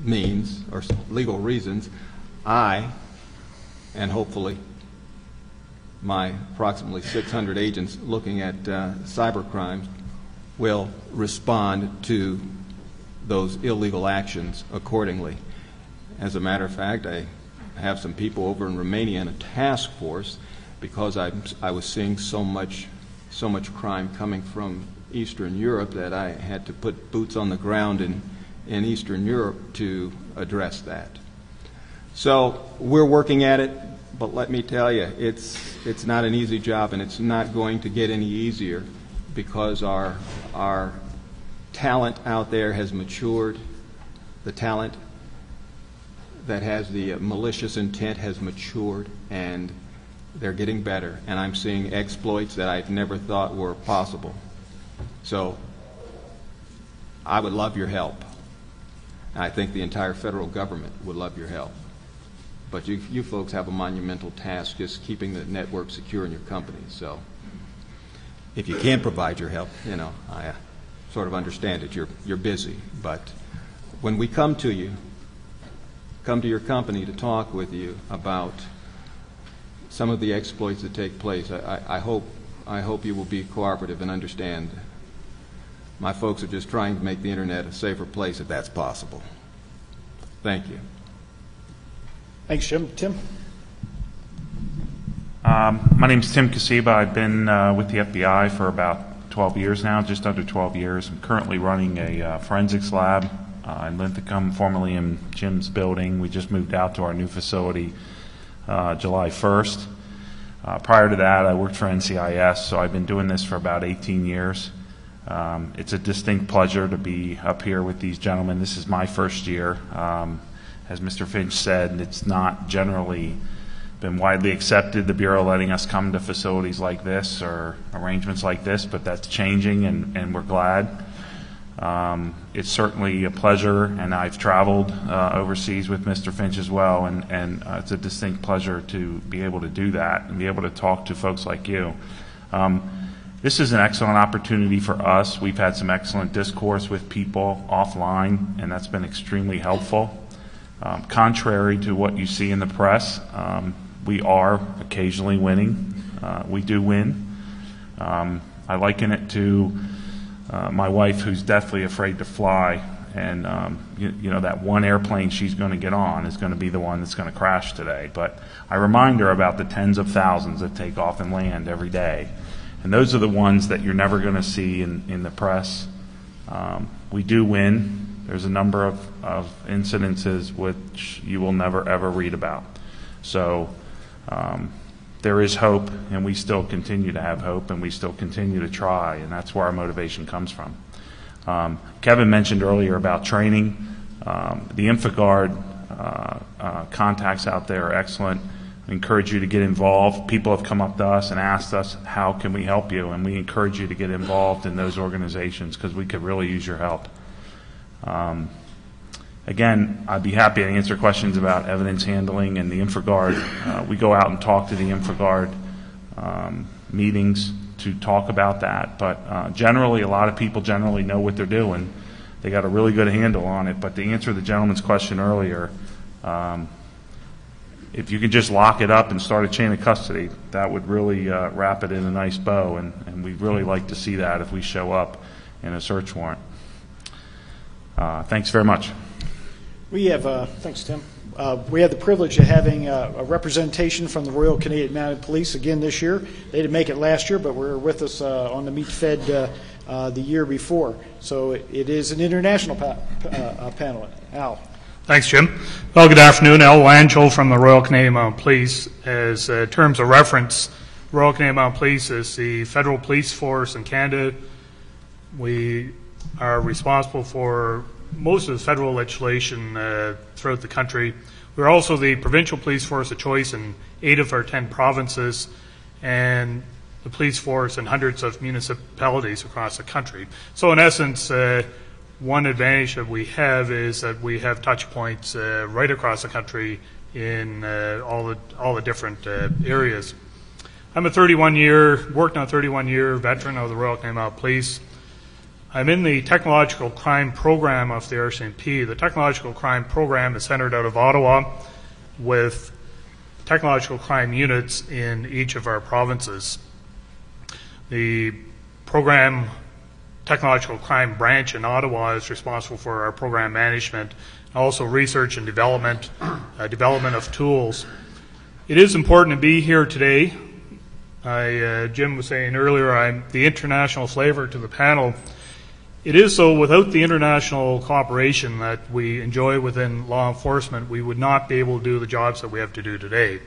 means or legal reasons, I, and hopefully my approximately 600 agents looking at cyber crimes, will respond to those illegal actions accordingly. As a matter of fact, I have some people over in Romania in a task force because I was seeing so much crime coming from Eastern Europe that I had to put boots on the ground in Eastern Europe to address that. So we're working at it, but let me tell you, it's not an easy job, and it's not going to get any easier because our talent out there has matured. The talent that has the malicious intent has matured, and they're getting better. And I'm seeing exploits that I never thought were possible. So I would love your help. I think the entire federal government would love your help. But you folks have a monumental task just keeping the network secure in your company. So if you can't provide your help, you know, I sort of understand it. You're busy. But when we come to you, come to your company to talk with you about some of the exploits that take place, I hope you will be cooperative and understand. My folks are just trying to make the Internet a safer place if that's possible. Thank you. Thanks, Jim. Tim? My name's Tim Kasiba. I've been with the FBI for about 12 years now, just under 12 years. I'm currently running a forensics lab in Linthicum, formerly in Jim's building. We just moved out to our new facility July 1st. Prior to that, I worked for NCIS, so I've been doing this for about 18 years. It's a distinct pleasure to be up here with these gentlemen. This is my first year. As Mr. Finch said, it's not generally been widely accepted, the Bureau letting us come to facilities like this or arrangements like this, but that's changing, and we're glad. It's certainly a pleasure, and I've traveled overseas with Mr. Finch as well, and it's a distinct pleasure to be able to do that and be able to talk to folks like you. This is an excellent opportunity for us. We've had some excellent discourse with people offline, and that's been extremely helpful. Contrary to what you see in the press, we are occasionally winning. We do win. I liken it to my wife, who's deathly afraid to fly, and you know, that one airplane she's going to get on is going to be the one that's going to crash today. But I remind her about the tens of thousands that take off and land every day. And those are the ones that you're never going to see in the press. We do win. There's a number of incidences which you will never, ever read about. So there is hope, and we still continue to have hope, and we still continue to try, and that's where our motivation comes from. Kevin mentioned earlier about training. The InfoGuard contacts out there are excellent. We encourage you to get involved. People have come up to us and asked us, how can we help you? And we encourage you to get involved in those organizations because we could really use your help. Again, I'd be happy to answer questions about evidence handling and the InfoGuard. We go out and talk to the InfoGuard meetings to talk about that. But generally, a lot of people generally know what they're doing. They got a really good handle on it. But to answer the gentleman's question earlier, if you could just lock it up and start a chain of custody, that would really wrap it in a nice bow. And we'd really like to see that if we show up in a search warrant. Thanks very much. We have, thanks, Tim. We have the privilege of having a representation from the Royal Canadian Mounted Police again this year. They didn't make it last year, but were with us on the Meet Fed the year before. So it is an international panel. Al. Thanks, Jim. Well, good afternoon. Al Langell from the Royal Canadian Mounted Police. As terms of reference, Royal Canadian Mounted Police is the federal police force in Canada. We are responsible for most of the federal legislation throughout the country. We're also the provincial police force of choice in 8 of our 10 provinces, and the police force in hundreds of municipalities across the country. So in essence, one advantage that we have is that we have touch points right across the country in all the different areas. I'm a 31-year veteran of the Royal Canadian Mounted Police. I'm in the Technological Crime Program of the RCMP. The Technological Crime Program is centered out of Ottawa with technological crime units in each of our provinces. The program Technological Crime Branch in Ottawa is responsible for our program management, also research and development, development of tools. It is important to be here today. Jim was saying earlier, I'm the international flavor to the panel. It is so. Without the international cooperation that we enjoy within law enforcement, we would not be able to do the jobs that we have to do today.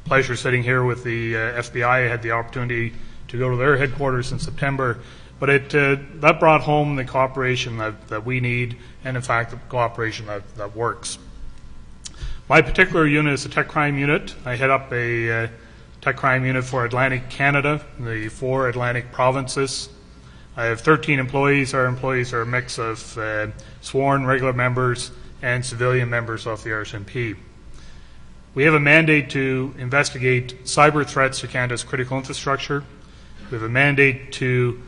Pleasure sitting here with the FBI. I had the opportunity to go to their headquarters in September, but that brought home the cooperation that we need, and in fact the cooperation that works. My particular unit is a tech crime unit. I head up a tech crime unit for Atlantic Canada, the 4 Atlantic provinces. I have 13 employees. Our employees are a mix of sworn regular members and civilian members of the RCMP. We have a mandate to investigate cyber threats to Canada's critical infrastructure. We have a mandate to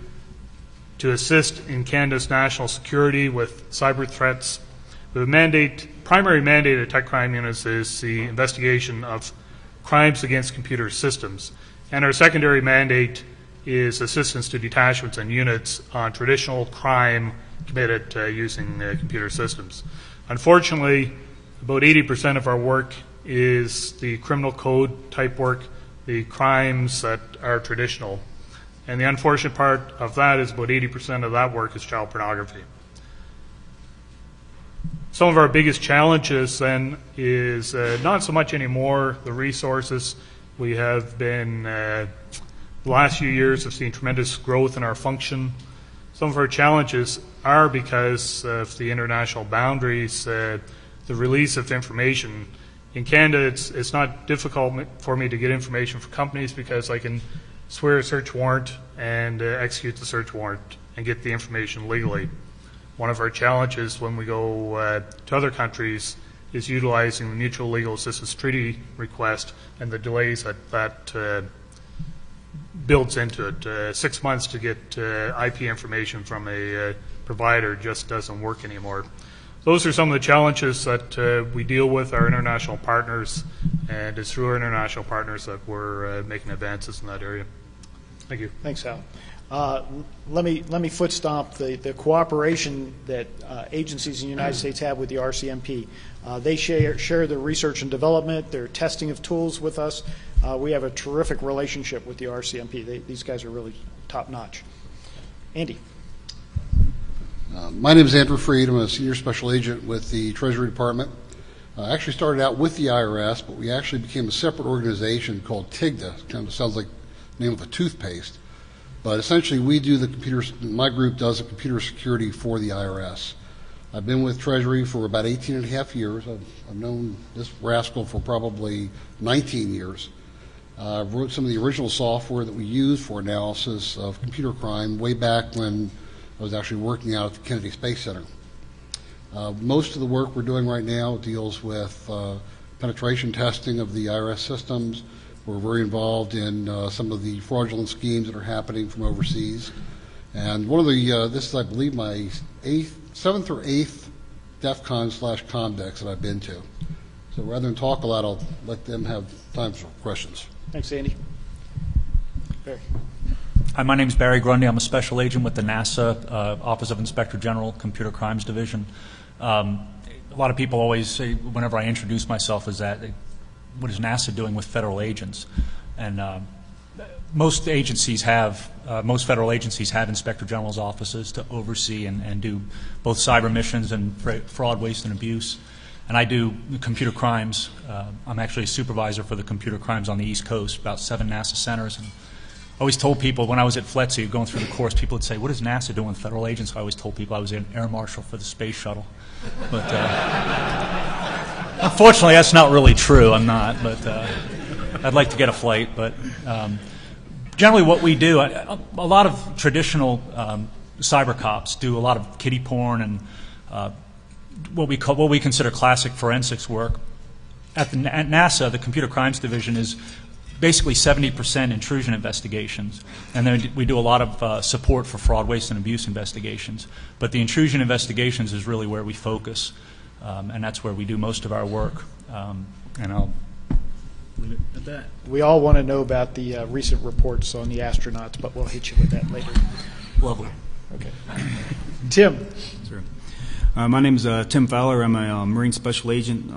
assist in Canada's national security with cyber threats. We have a mandate, primary mandate of tech crime units is the investigation of crimes against computer systems. And our secondary mandate is assistance to detachments and units on traditional crime committed using computer systems. Unfortunately, about 80% of our work is the criminal code type work, the crimes that are traditional. And the unfortunate part of that is about 80% of that work is child pornography. Some of our biggest challenges then is not so much anymore the resources. We have been, the last few years have seen tremendous growth in our function. Some of our challenges are because of the international boundaries, the release of information. In Canada, it's not difficult for me to get information from companies because I can swear a search warrant and execute the search warrant and get the information legally. One of our challenges when we go to other countries is utilizing the Mutual Legal Assistance Treaty request and the delays that builds into it. 6 months to get IP information from a provider just doesn't work anymore. Those are some of the challenges that we deal with our international partners, and it's through our international partners that we're making advances in that area. Thank you. Thanks, Al. Let me foot stomp the cooperation that agencies in the United States have with the RCMP. They share their research and development, their testing of tools with us. We have a terrific relationship with the RCMP. These guys are really top notch. Andy. My name is Andrew Freed. I'm a senior special agent with the Treasury Department. I actually started out with the IRS, but we actually became a separate organization called TIGDA. Kind of sounds like the name of a toothpaste. But essentially, we do the my group does the computer security for the IRS. I've been with Treasury for about 18 and a half years. I've known this rascal for probably 19 years. I wrote some of the original software that we use for analysis of computer crime way back when I was actually working out at the Kennedy Space Center. Most of the work we're doing right now deals with penetration testing of the IRS systems. We're very involved in some of the fraudulent schemes that are happening from overseas. And one of the, this is, I believe, my 7th or 8th DEF CON/Comdex that I've been to. So rather than talk a lot, I'll let them have time for questions. Thanks, Andy. Barry. Hi, my name is Barry Grundy. I'm a special agent with the NASA Office of Inspector General Computer Crimes Division. A lot of people always say, whenever I introduce myself, is that, what is NASA doing with federal agents? And most federal agencies have Inspector General's offices to oversee and do both cyber missions and fraud, waste, and abuse. And I do computer crimes. I'm actually a supervisor for the computer crimes on the East Coast, about 7 NASA centers. And I always told people, when I was at FLETC going through the course, people would say, what is NASA doing with federal agents? I always told people I was an air marshal for the space shuttle. But unfortunately, that's not really true. I'm not, but I'd like to get a flight. But generally what we do, a lot of traditional cyber cops do a lot of kiddie porn and what we consider classic forensics work. At NASA, the Computer Crimes Division is basically 70% intrusion investigations. And then we do a lot of support for fraud, waste, and abuse investigations. But the intrusion investigations is really where we focus, and that's where we do most of our work. And I'll leave it at that. We all want to know about the recent reports on the astronauts, but we'll hit you with that later. Lovely. Okay. Tim. Sure. My name is Tim Fowler. I'm a Marine Special Agent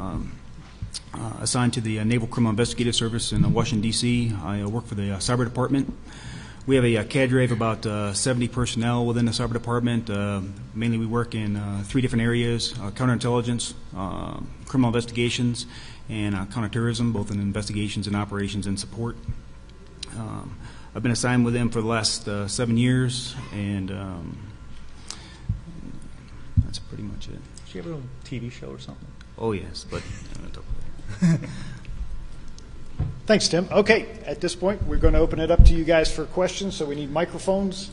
assigned to the Naval Criminal Investigative Service in Washington, D.C. I work for the Cyber Department. We have a cadre of about 70 personnel within the Cyber Department. Mainly we work in 3 different areas: counterintelligence, criminal investigations, and counterterrorism, both in investigations and operations and support. I've been assigned with them for the last 7 years, and that's pretty much it. Did you ever have a TV show or something? Oh, yes, but Thanks, Tim. Okay, at this point, we're going to open it up to you guys for questions, so we need microphones.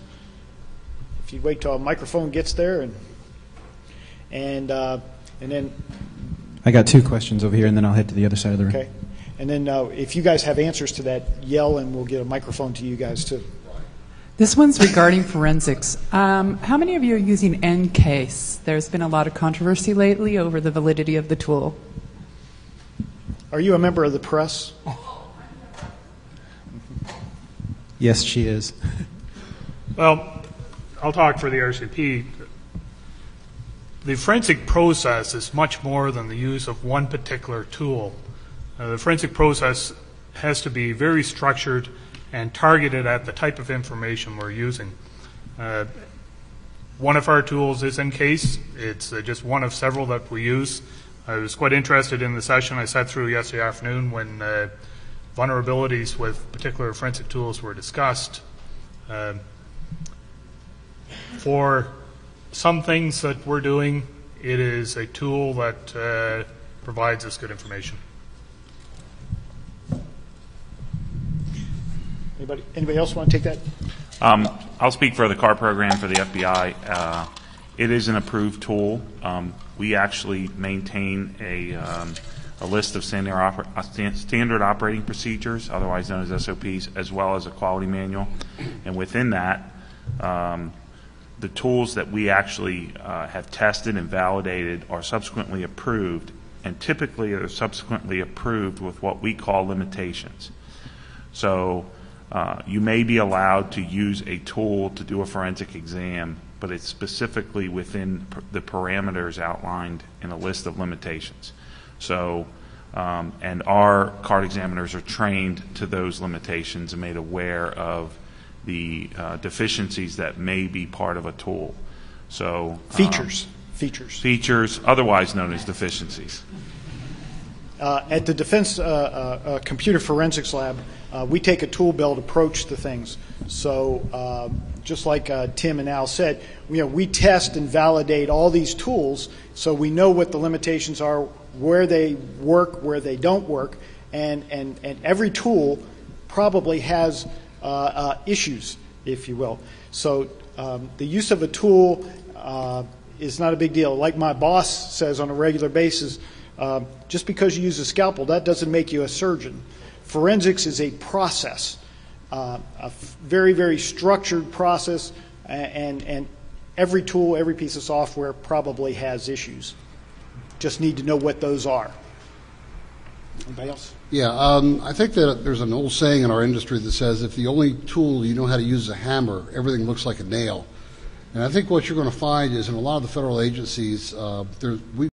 If you wait till a microphone gets there, and then... I got 2 questions over here, and then I'll head to the other side of the room. Okay. And then if you guys have answers to that, yell, and we'll get a microphone to you guys, too. This one's regarding forensics. How many of you are using NCASE? There's been a lot of controversy lately over the validity of the tool. Are you a member of the press? Yes, she is. Well, I'll talk for the RCP. The forensic process is much more than the use of one particular tool. The forensic process has to be very structured and targeted at the type of information we're using. One of our tools is NCASE. It's just one of several that we use. I was quite interested in the session I sat through yesterday afternoon when vulnerabilities with particular forensic tools were discussed. For some things that we're doing, it is a tool that provides us good information. Anybody else want to take that? I'll speak for the CAR program for the FBI. It is an approved tool. We actually maintain a list of standard operating procedures, otherwise known as SOPs, as well as a quality manual. And within that, the tools that we actually have tested and validated are subsequently approved, and typically are subsequently approved with what we call limitations. So you may be allowed to use a tool to do a forensic exam, but it's specifically within the parameters outlined in a list of limitations. So, and our card examiners are trained to those limitations and made aware of the deficiencies that may be part of a tool. So features, otherwise known as deficiencies. At the Defense Computer Forensics Lab, we take a tool belt approach to things. So just like Tim and Al said, we test and validate all these tools so we know what the limitations are, where they work, where they don't work, and every tool probably has issues, if you will. So the use of a tool is not a big deal. Like my boss says on a regular basis, just because you use a scalpel, that doesn't make you a surgeon. Forensics is a process, a very, very structured process, and every tool, every piece of software probably has issues. Just need to know what those are. Anybody else? Yeah, I think that there's an old saying in our industry that says if the only tool you know how to use is a hammer, everything looks like a nail. And I think what you're going to find is in a lot of the federal agencies, we